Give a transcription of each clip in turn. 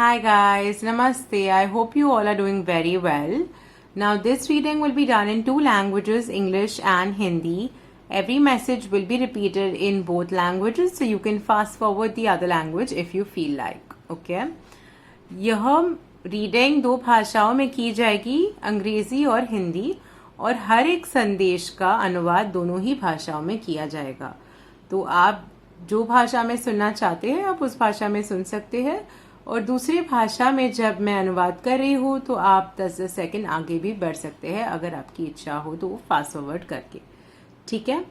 Hi guys, Namaste. I hope you all are doing very well. Now, this reading will be done in two languages, English and Hindi. Every message will be repeated in both languages, so you can fast forward the other language if you feel like. Okay? यह reading दो भाषाओं में की जाएगी, अंग्रेजी और हिंदी, और हर एक संदेश का अनुवाद दोनों ही भाषाओं में किया जाएगा. तो आप जो भाषा में सुनना चाहते हैं आप उस भाषा में सुन सकते हैं, और दूसरी भाषा में जब मैं अनुवाद कर रही हूँ तो आप 10 सेकंड आगे भी बढ़ सकते हैं अगर आपकी इच्छा हो तो फास्ट फॉरवर्ड करके. ठीक है.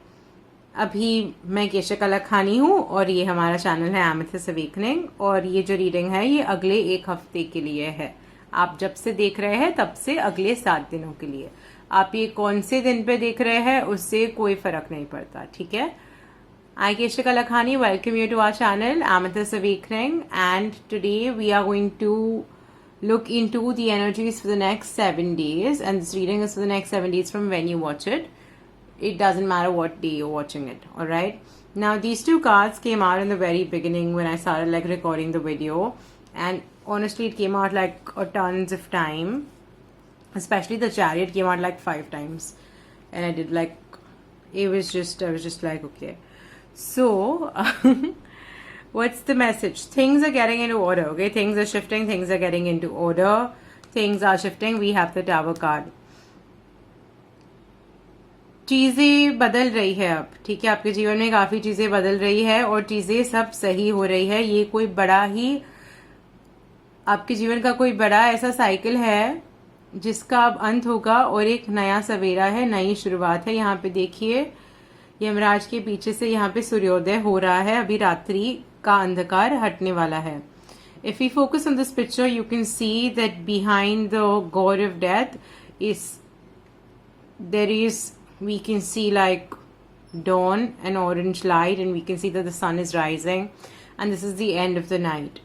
अभी मैं केशक अलखानी हूँ और ये हमारा चैनल है एमेथिस्ट अवेकनिंग, और ये जो रीडिंग है ये अगले एक हफ्ते के लिए है. आप जब से देख रहे हैं तब से अगले 7 दिनों के लिए. आप ये कौन से दिन पे देख रहे हैं उससे कोई फर्क नहीं पड़ता. ठीक है. I, Keshak Alakhani, welcome you to our channel, Amethyst Awakening, and today we are going to look into the energies for the next 7 days, and this reading is for the next 7 days from when you watch it. It doesn't matter what day you're watching it, alright? Now, these two cards came out in the very beginning when I started recording the video, and honestly, it came out tons of time. Especially the Chariot came out 5 times, and I did I was just like, okay. So, what's the message? Things are getting into order, okay? Things are shifting, things are getting into order. Things are shifting. We have the Tower card. चीज़ें बदल रही है अब. ठीक है. आपके जीवन में काफ़ी चीज़ें बदल रही है और चीज़ें सब सही हो रही है. ये कोई बड़ा ही आपके जीवन का कोई बड़ा ऐसा साइकिल है जिसका अब अंत होगा और एक नया सवेरा है, नई शुरुआत है. यहाँ पे देखिए यमराज के पीछे से यहाँ पे सूर्योदय हो रहा है. अभी रात्रि का अंधकार हटने वाला है. If you focus on this picture you can see that behind the god of death is there is we can see dawn and orange light, and we can see that the sun is rising, and this is the end of the night.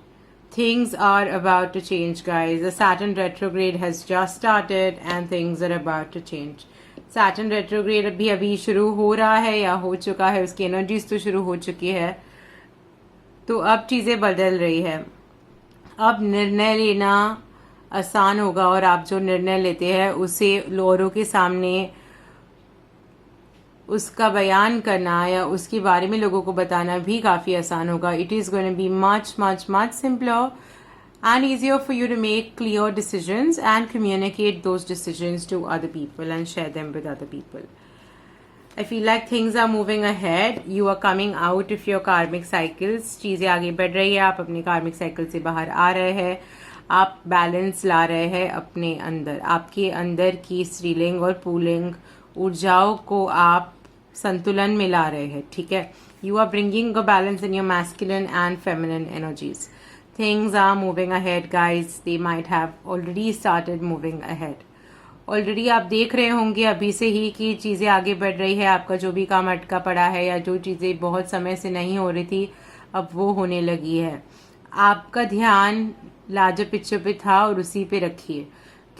Things are about to change, guys. The Saturn retrograde has just started and things are about to change. Saturn retrograde अभी शुरू हो रहा है या हो चुका है, उसकी एनर्जीज तो शुरू हो चुकी है. तो अब चीज़ें बदल रही है. अब निर्णय लेना आसान होगा और आप जो निर्णय लेते हैं उसे लोगों के सामने उसका बयान करना या उसके बारे में लोगों को बताना भी काफ़ी आसान होगा. It is going to be much much much simpler and easier for you to make clear decisions and communicate those decisions to other people and share them with other people. I feel like things are moving ahead. You are coming out of your karmic cycles. चीज़ें आगे बढ़ रही है. आप अपने कार्मिक cycle से बाहर आ रहे हैं. आप बैलेंस ला रहे हैं अपने अंदर. आपके अंदर की स्त्रीलिंग और पुल्लिंग ऊर्जाओं को आप संतुलन में ला रहे हैं. ठीक है. You are bringing a balance in your masculine and feminine energies. Things are moving ahead, guys. They might have already started moving ahead. Already आप देख रहे होंगे अभी से ही कि चीज़ें आगे बढ़ रही है. आपका जो भी काम अटका पड़ा है या जो चीज़ें बहुत समय से नहीं हो रही थी अब वो होने लगी है. आपका ध्यान लार्जर पिक्चर पे था और उसी पे रखिए.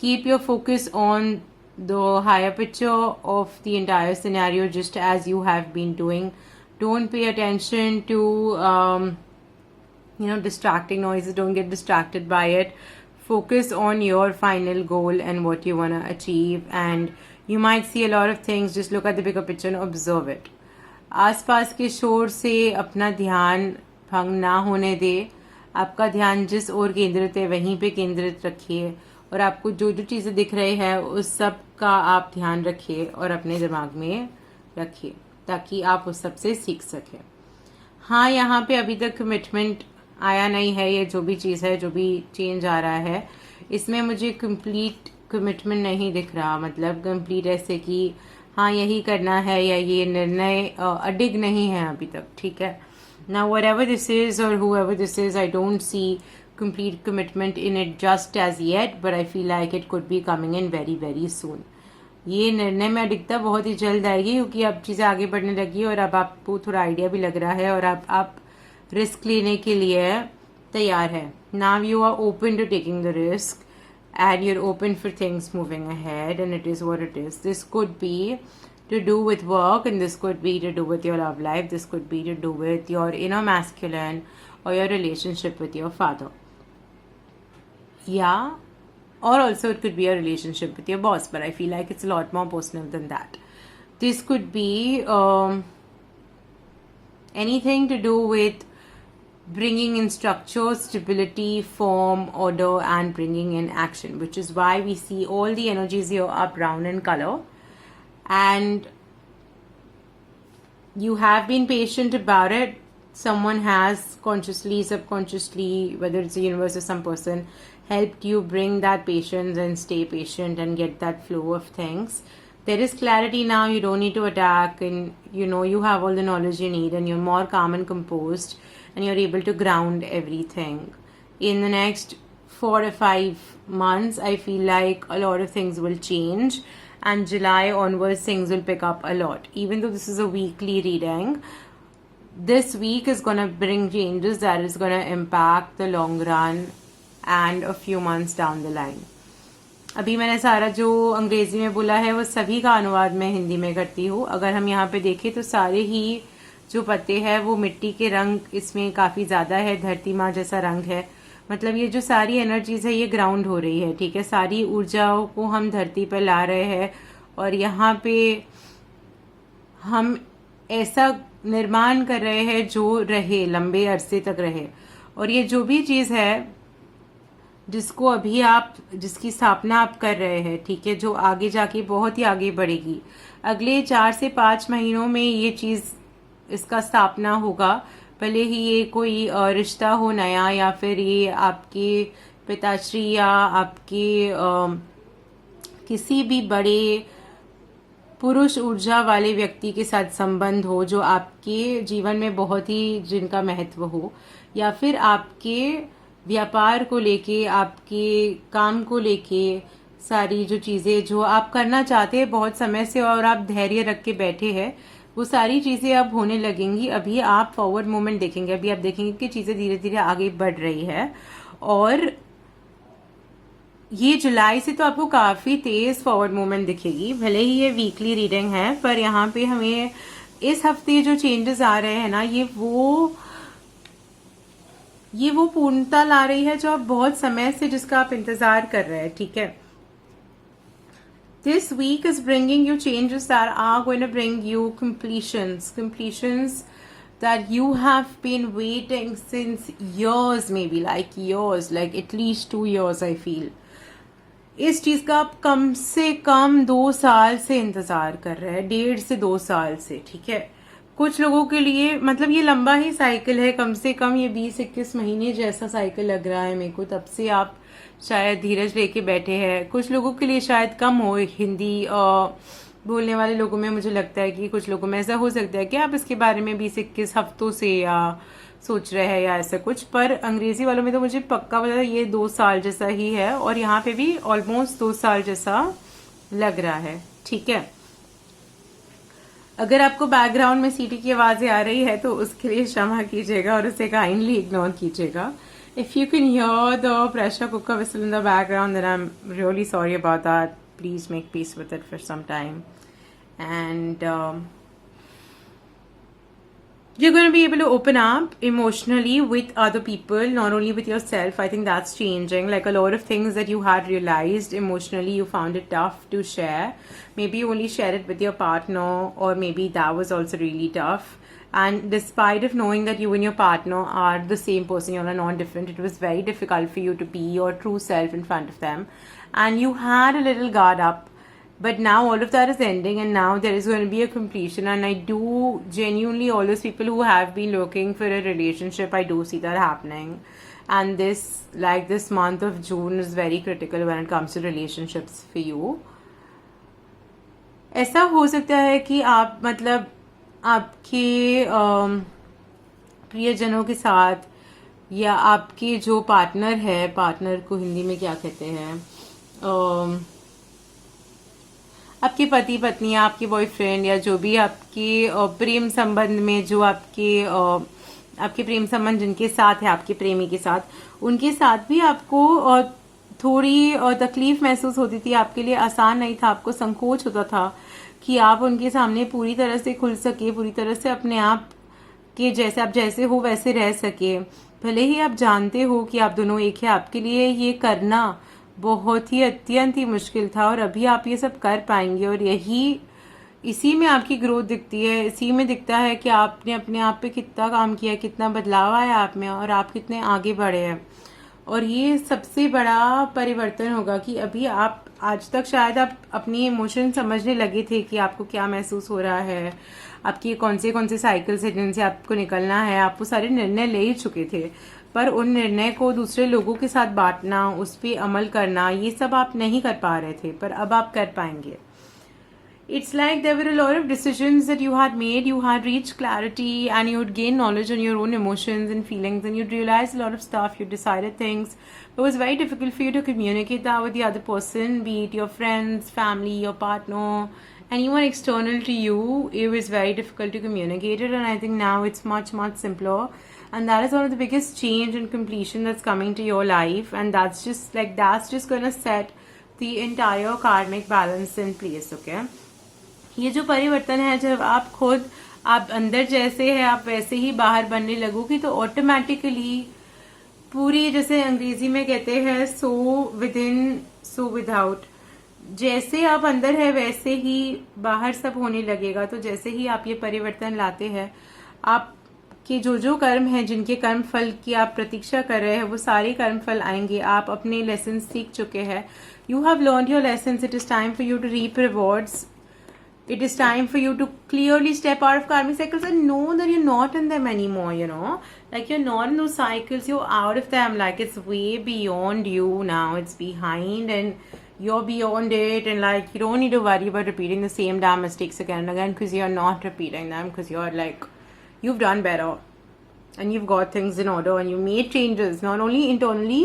Keep your focus on the higher picture of the entire scenario just as you have been doing. Don't pay attention to distracting noises. Don't get distracted by it. Focus on your final goal and what you want to achieve, and you might see a lot of things. Just look at the bigger picture and observe it. आसपास के शोर से अपना ध्यान भंग ना होने दे. आपका ध्यान जिस ओर केंद्रित है वहीं पे केंद्रित रखिए, और आपको जो जो चीज़ें दिख रही है उस सब का आप ध्यान रखिए और अपने दिमाग में रखिए ताकि आप उस सब से सीख सकें. हाँ, यहाँ पे अभी तक कमिटमेंट आया नहीं है. ये जो भी चीज़ है, जो भी चेंज आ रहा है, इसमें मुझे कंप्लीट कमिटमेंट नहीं दिख रहा. मतलब कंप्लीट ऐसे कि हाँ यही करना है या ये निर्णय अडिग नहीं है अभी तक. ठीक है. नाउ व्हाटएवर दिस इज और whoever this is, I don't see complete commitment in it just as yet, but I feel like it could be coming in very very soon. ये निर्णय में अडिगता बहुत ही जल्द आएगी क्योंकि अब चीज़ें आगे बढ़ने लगी और अब आपको थोड़ा आइडिया भी लग रहा है और अब आप रिस्क लेने के लिए तैयार है. Now you are open to taking the risk and you're open for things moving ahead, and it is what it is. This could be to do with work, and this could be to do with your love life. This could be to do with your inner masculine or your relationship with your father. Yeah, or also it could be a relationship with your boss, but I feel like it's a lot more personal than that. This could be anything to do with bringing in structure, stability, form, order, and bringing in action, which is why we see all the energies here are brown in color. And you have been patient about it. Someone has consciously, subconsciously, whether it's the universe or some person, helped you bring that patience and stay patient and get that flow of things. There is clarity now. You don't need to attack, and you have all the knowledge you need, and you're more calm and composed, and you're able to ground everything. In the next 4 to 5 months, I feel like a lot of things will change, and July onwards things will pick up a lot. Even though this is a weekly reading, this week is going to bring changes that is going to impact the long run and a few months down the line. अभी मैंने सारा जो अंग्रेजी में बोला है वो सभी का अनुवाद मैं हिंदी में करती हूँ. अगर हम यहाँ पे देखें तो सारे ही जो पत्ते हैं वो मिट्टी के रंग इसमें काफ़ी ज़्यादा है, धरती माँ जैसा रंग है. मतलब ये जो सारी एनर्जीज है ये ग्राउंड हो रही है, ठीक है. सारी ऊर्जाओं को हम धरती पर ला रहे हैं और यहाँ पे हम ऐसा निर्माण कर रहे हैं जो रहे, लंबे अरसे तक रहे. और ये जो भी चीज़ है जिसको अभी आप, जिसकी स्थापना आप कर रहे हैं, ठीक है, जो आगे जाके बहुत ही आगे बढ़ेगी. अगले 4 से 5 महीनों में ये चीज़, इसका स्थापना होगा. भले ही ये कोई रिश्ता हो नया, या फिर ये आपके पिताश्री या आपके किसी भी बड़े पुरुष ऊर्जा वाले व्यक्ति के साथ संबंध हो जो आपके जीवन में बहुत ही, जिनका महत्व हो, या फिर आपके व्यापार को लेके, आपके काम को लेके, सारी जो चीज़ें जो आप करना चाहते हैं बहुत समय से और आप धैर्य रख के बैठे हैं, वो सारी चीज़ें अब होने लगेंगी. अभी आप फॉरवर्ड मूवमेंट देखेंगे. अभी आप देखेंगे कि चीज़ें धीरे धीरे आगे बढ़ रही है. और ये जुलाई से तो आपको काफ़ी तेज़ फॉरवर्ड मूवमेंट दिखेगी. भले ही ये वीकली रीडिंग है, पर यहाँ पे हमें इस हफ्ते जो चेंजेस आ रहे हैं ना, ये वो पूर्णता ला रही है जो आप बहुत समय से, जिसका आप इंतजार कर रहे हैं, ठीक है. This week is bringing you changes that are going to bring you completions that you have been waiting since years, maybe like years, like at least 2 years I feel. इस चीज़ का आप कम से कम 2 साल से इंतज़ार कर रहे हैं, 1.5 से 2 साल से, ठीक है. कुछ लोगों के लिए मतलब ये लंबा ही साइकिल है, कम से कम ये 20-21 महीने जैसा साइकिल लग रहा है मेरे को. तब से आप शायद धीरज लेके बैठे हैं. कुछ लोगों के लिए शायद कम हो हिंदी बोलने वाले लोगों में. मुझे लगता है कि कुछ लोगों में ऐसा हो सकता है कि आप इसके बारे में 20-21 हफ्तों से या सोच रहे हैं या ऐसा कुछ. पर अंग्रेजी वालों में तो मुझे पक्का पता है ये 2 साल जैसा ही है, और यहाँ पे भी ऑलमोस्ट 2 साल जैसा लग रहा है, ठीक है. अगर आपको बैकग्राउंड में सीटी की आवाज़ें आ रही है तो उसके लिए क्षमा कीजिएगा और उसे काइंडली इग्नोर कीजिएगा. If you can hear the pressure cooker whistle in the background, then I'm really sorry about that. Please make peace with it for some time. And you're going to be able to open up emotionally with other people, not only with yourself. I think that's changing. Like a lot of things that you had realized emotionally, you found it tough to share. Maybe you only share it with your partner, or maybe that was also really tough. And despite of knowing that you and your partner are the same person, you're not different, it was very difficult for you to be your true self in front of them. And you had a little guard up. But now all of that is ending, and now there is going to be a completion. And I do genuinely, all those people who have been looking for a relationship, I do see that happening. And this month of June is very critical when it comes to relationships for you. ऐसा हो सकता है कि आप मतलब आपके प्रियजनों के साथ, या आपके जो पार्टनर है, पार्टनर को हिंदी में क्या कहते हैं, आपके पति पत्नी, आपके बॉयफ्रेंड, या जो भी आपके प्रेम संबंध में, जो आपके प्रेम संबंध जिनके साथ है, आपके प्रेमी के साथ, उनके साथ भी आपको थोड़ी तकलीफ महसूस होती थी. आपके लिए आसान नहीं था, आपको संकोच होता था कि आप उनके सामने पूरी तरह से खुल सके, पूरी तरह से अपने आप कि जैसे आप जैसे हो वैसे रह सके, भले ही आप जानते हो कि आप दोनों एक है, आपके लिए ये करना बहुत ही अत्यंत ही मुश्किल था और अभी आप ये सब कर पाएंगे। और यही इसी में आपकी ग्रोथ दिखती है, इसी में दिखता है कि आपने अपने आप पे कितना काम किया, कितना बदलाव आया आप में और आप कितने आगे बढ़े हैं। और ये सबसे बड़ा परिवर्तन होगा कि अभी आप आज तक शायद आप अपनी इमोशन समझने लगे थे कि आपको क्या महसूस हो रहा है, आपकी कौन से साइकिल्स हैं जिनसे आपको निकलना है, आप वो सारे निर्णय ले ही चुके थे। पर उन निर्णय को दूसरे लोगों के साथ बांटना, उस पर अमल करना, ये सब आप नहीं कर पा रहे थे, पर अब आप कर पाएंगे। It's like there were a lot of decisions that you had made, you had reached clarity and you had gained knowledge on your own emotions and feelings, and you'd realized a lot of stuff, you decided things. It was very difficult for you to communicate that with the other person, be it your friends, family, your partner, anyone external to you. It was very difficult to communicate it, and I think now it's much, much simpler. And that is one of the biggest change and completion that's coming to your life, and that's just gonna set the entire karmic balance in place, okay? ये जो परिवर्तन है, जब आप खुद आप अंदर जैसे है आप वैसे ही बाहर बनने लगोगी तो ऑटोमेटिकली पूरी, जैसे अंग्रेजी में कहते हैं so with in so without, जैसे आप अंदर है वैसे ही बाहर सब होने लगेगा। तो जैसे ही आप ये परिवर्तन लाते हैं, आपके जो कर्म है, जिनके कर्म फल की आप प्रतीक्षा कर रहे हैं, वो सारे कर्म फल आएंगे। आप अपने लेसन सीख चुके हैं, you have learn your lesson, it is time for you to reap rewards. It is time for you to clearly step out of karmic cycles and know that you're not in them anymore, you know? Like, you're not in those cycles, you're out of them. Like, it's way beyond you now. It's behind and you're beyond it. And, like, you don't need to worry about repeating the same damn mistakes again and again, because you're not repeating them, because you're, like, you've done better. And you've got things in order and you made changes, not only internally,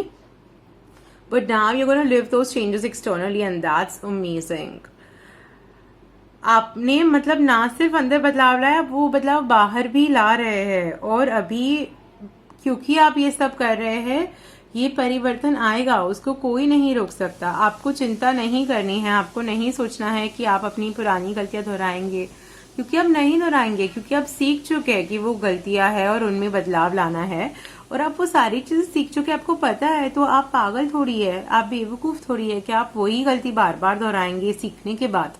but now you're going to live those changes externally, and that's amazing. आपने मतलब ना सिर्फ अंदर बदलाव लाया, वो बदलाव बाहर भी ला रहे हैं। और अभी क्योंकि आप ये सब कर रहे हैं, ये परिवर्तन आएगा, उसको कोई नहीं रोक सकता। आपको चिंता नहीं करनी है, आपको नहीं सोचना है कि आप अपनी पुरानी गलतियां दोहराएंगे, क्योंकि अब नहीं दोहराएंगे, क्योंकि आप सीख चुके हैं कि वो गलतियां हैं और उनमें बदलाव लाना है। और आप वो सारी चीजें सीख चुके, आपको पता है, तो आप पागल थोड़ी है, आप बेवकूफ थोड़ी है कि आप वही गलती बार बार दोहराएंगे सीखने के बाद।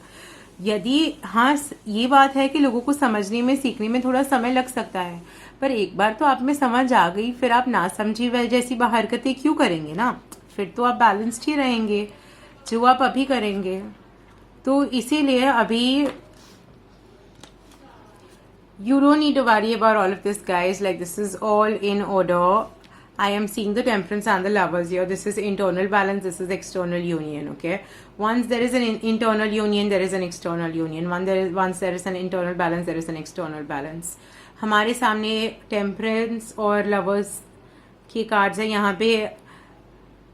यदि हाँ, ये बात है कि लोगों को समझने में, सीखने में थोड़ा समय लग सकता है, पर एक बार तो आप में समझ आ गई, फिर आप ना समझी वह जैसी हरकतें क्यों करेंगे ना? फिर तो आप बैलेंस्ड ही रहेंगे जो आप अभी करेंगे। तो इसीलिए अभी you don't need to worry about all of this, guys. Like, this is all in order. I am seeing the temperance and the lovers here. This is internal balance, this is external union, okay? Once there is an internal union, there is an external union. Once there is an internal balance, there is an external balance. हमारे सामने temperance और lovers के cards है। यहाँ पे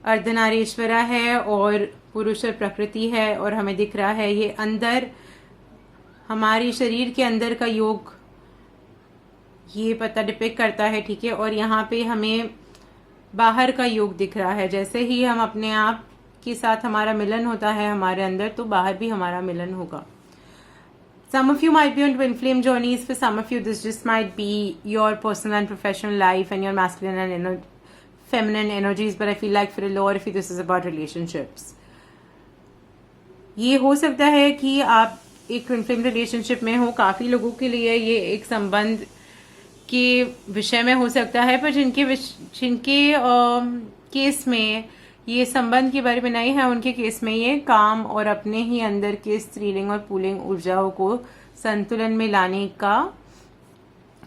अर्धनारीश्वरा है और पुरुष और प्रकृति है, और हमें दिख रहा है ये अंदर हमारे शरीर के अंदर का योग, ये पता डिपिक्ट करता है, ठीक है? और यहाँ पे हमें बाहर का योग दिख रहा है। जैसे ही हम अपने आप के साथ हमारा मिलन होता है हमारे अंदर, तो बाहर भी हमारा मिलन होगा। Some of you might be on twin flame journeys. For some of you, this just might be your personal and professional life and your masculine and feminine energies. But I feel like for a lot of you, this is about relationships. ये हो सकता है कि आप एक twin flame relationship में हो। काफी लोगों के लिए ये एक संबंध के विषय में हो सकता है, पर जिनके केस में ये संबंध के बारे में नहीं है, उनके केस में ये काम और अपने ही अंदर के स्त्रीलिंग और पुल्लिंग ऊर्जाओं को संतुलन में लाने का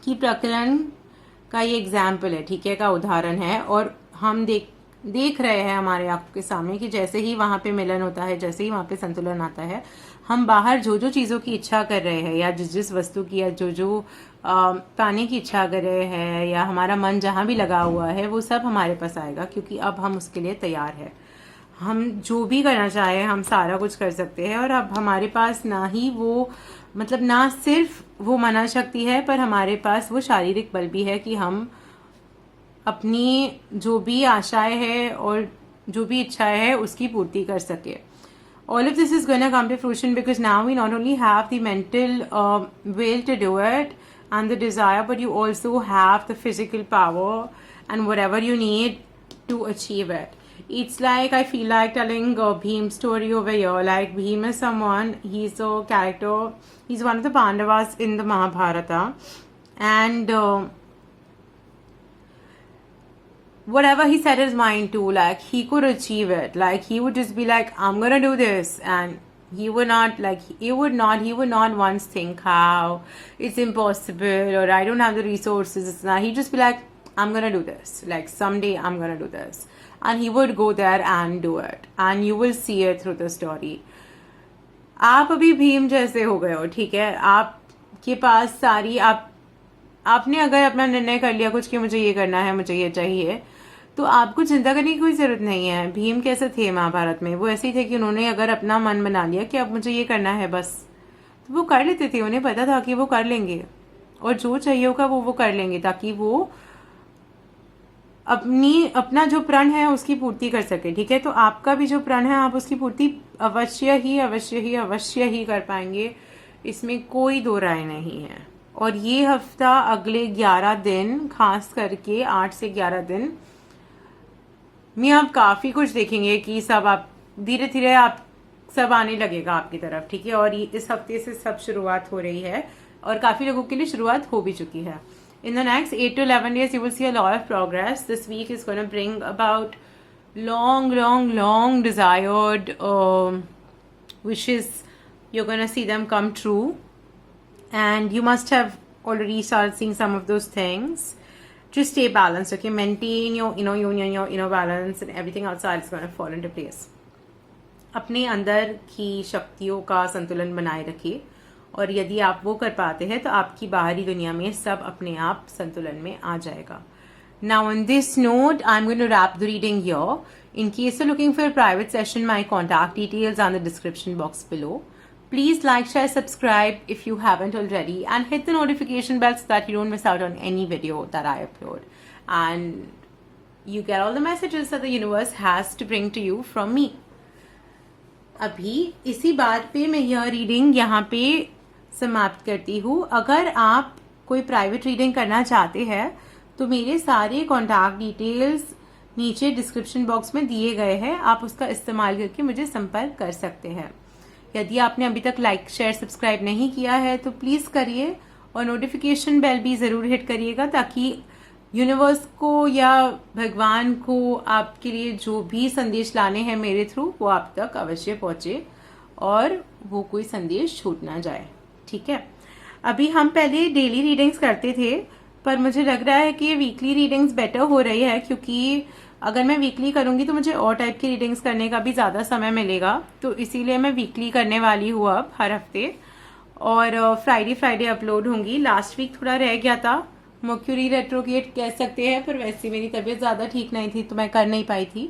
की प्रकरण का ये एग्जाम्पल है, ठीक है, का उदाहरण है। और हम देख रहे हैं हमारे आंखों के सामने कि जैसे ही वहां पे मिलन होता है, जैसे ही वहां पे संतुलन आता है, हम बाहर जो चीजों की इच्छा कर रहे हैं, या जिस वस्तु की, या जो पाने की इच्छा कर रहे हैं, या हमारा मन जहां भी लगा हुआ है, वो सब हमारे पास आएगा, क्योंकि अब हम उसके लिए तैयार है। हम जो भी करना चाहे, हम सारा कुछ कर सकते हैं। और अब हमारे पास ना ही वो, मतलब ना सिर्फ वो मना शक्ति है, पर हमारे पास वो शारीरिक बल भी है कि हम अपनी जो भी आशाएं है और जो भी इच्छाएं है उसकी पूर्ति कर सके। All of this is going to come to fruition because now we not only have the mental will to do it, and the desire, but you also have the physical power and whatever you need to achieve it. It's like, I feel like telling a Bhim story over here. Like, Bhim is someone, he's a character, he's one of the Pandavas in the Mahabharata, and whatever he set his mind to, like, he could achieve it. Like, he would just be like, I'm gonna do this, and he would not once think how it's impossible or I don't have the resources. It's not. He'd just be like, I'm gonna do this. Like, someday I'm gonna do this, and he would go there and do it, and you will see it through the story. आप अभी भीम जैसे हो गए हो, ठीक है? आपके पास सारी आपने अगर अपना निर्णय कर लिया कुछ कि मुझे ये करना है, मुझे ये चाहिए, तो आपको चिंता करने की कोई जरूरत नहीं है. भीम कैसे थे महाभारत में? वो ऐसे ही थे कि उन्होंने अगर अपना मन बना लिया कि अब मुझे ये करना है बस, तो वो कर लेते थे. उन्हें पता था कि वो कर लेंगे, और जो चाहिए होगा वो कर लेंगे, ताकि वो अपना जो प्रण है उसकी पूर्ति कर सके. ठीक है? तो आपका भी जो प्रण है, आप उसकी पूर्ति अवश्य ही कर पाएंगे. इसमें कोई दो राय नहीं है. और ये हफ्ता अगले 11 दिन, खास करके 8 से 11 दिन में आप काफी कुछ देखेंगे कि सब आप धीरे धीरे आप सब आने लगेगा आपकी तरफ. ठीक है? और इस हफ्ते से सब शुरुआत हो रही है, और काफी लोगों के लिए शुरुआत हो भी चुकी है. In the next 8 to 11 days, you will see a lot of progress. This week is going to bring about long desired wishes. You're going to see them come true. And you must have already started seeing some of those things. Just stay balanced, okay? Maintain your inner balance, and everything outside is going to fall into place. अपने अंदर की शक्तियों का संतुलन बनाए रखिए, और यदि आप वो कर पाते हैं तो आपकी बाहरी दुनिया में सब अपने आप संतुलन में आ जाएगा. Now on this note, I'm going to wrap the reading here. In case you're looking for a private session, my contact details are in the description box below. Please like, share, subscribe if you haven't already, and hit the notification bell so that you don't miss out on any video that I upload. And you get all the messages that the universe has to bring to you from me. अभी इसी बात पे मैं यह reading यहाँ पे समाप्त करती हूँ. अगर आप कोई प्राइवेट रीडिंग करना चाहते हैं तो मेरे सारे कॉन्टैक्ट डिटेल्स नीचे डिस्क्रिप्शन बॉक्स में दिए गए हैं. आप उसका इस्तेमाल करके मुझे संपर्क कर सकते हैं. यदि आपने अभी तक लाइक, शेयर, सब्सक्राइब नहीं किया है तो प्लीज करिए, और नोटिफिकेशन बेल भी जरूर हिट करिएगा, ताकि यूनिवर्स को या भगवान को आपके लिए जो भी संदेश लाने हैं मेरे थ्रू, वो आप तक अवश्य पहुंचे और वो कोई संदेश छूट ना जाए. ठीक है? अभी हम पहले डेली रीडिंग्स करते थे, पर मुझे लग रहा है कि वीकली रीडिंग्स बेटर हो रही है, क्योंकि अगर मैं वीकली करूंगी तो मुझे और टाइप की रीडिंग्स करने का भी ज़्यादा समय मिलेगा. तो इसीलिए मैं वीकली करने वाली हूँ अब, हर हफ्ते, और फ्राइडे अपलोड होंगी. लास्ट वीक थोड़ा रह गया था, मर्क्यूरी रेट्रोग्रेड कह सकते हैं, पर वैसे मेरी तबीयत ज़्यादा ठीक नहीं थी तो मैं कर नहीं पाई थी.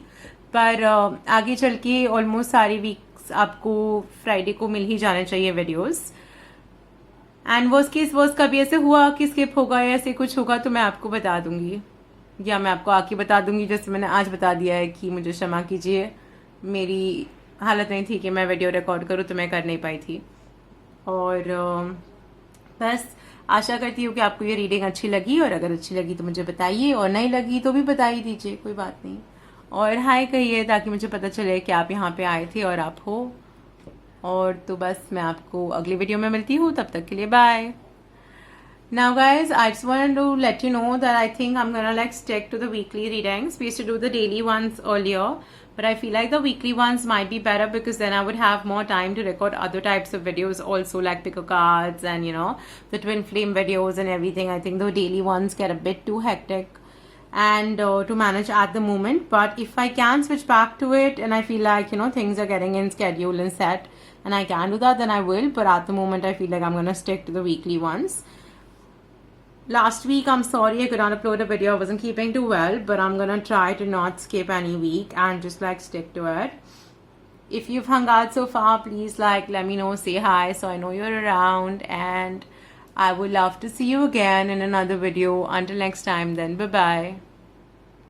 पर आगे चल के ऑलमोस्ट सारी वीक्स आपको फ्राइडे को मिल ही जाने चाहिए वीडियोस. एंड वर्स्ट कभी ऐसे हुआ कि स्किप होगा या ऐसे कुछ होगा तो मैं आपको बता दूंगी, या मैं आपको आके बता दूंगी, जैसे मैंने आज बता दिया है कि मुझे क्षमा कीजिए, मेरी हालत नहीं थी कि मैं वीडियो रिकॉर्ड करूँ, तो मैं कर नहीं पाई थी. और बस आशा करती हूँ कि आपको ये रीडिंग अच्छी लगी, और अगर अच्छी लगी तो मुझे बताइए, और नहीं लगी तो भी बता ही दीजिए, कोई बात नहीं. और हाय कहिए, ताकि मुझे पता चले कि आप यहाँ पे आए थे और आप हो. और तो बस मैं आपको अगली वीडियो में मिलती हूँ, तब तक के लिए bye. Now guys, I just wanted to let you know that I think I'm gonna stick to the weekly readings. We used to do the daily ones earlier, but I feel like the weekly ones might be better, because then I would have more time to record other types of videos also, like pick a cards and the twin flame videos and everything. I think the daily ones get a bit too hectic and to manage at the moment. But if I can switch back to it, and I feel like things are getting in schedule and set, and I can do that, then I will. But at the moment I feel like I'm gonna stick to the weekly ones. Last week, I'm sorry I could not upload a video. I wasn't keeping too well, but I'm gonna try to not skip any week and just stick to it. If you've hung out so far, please let me know, say hi so I know you're around, and I would love to see you again in another video. Until next time then, bye bye.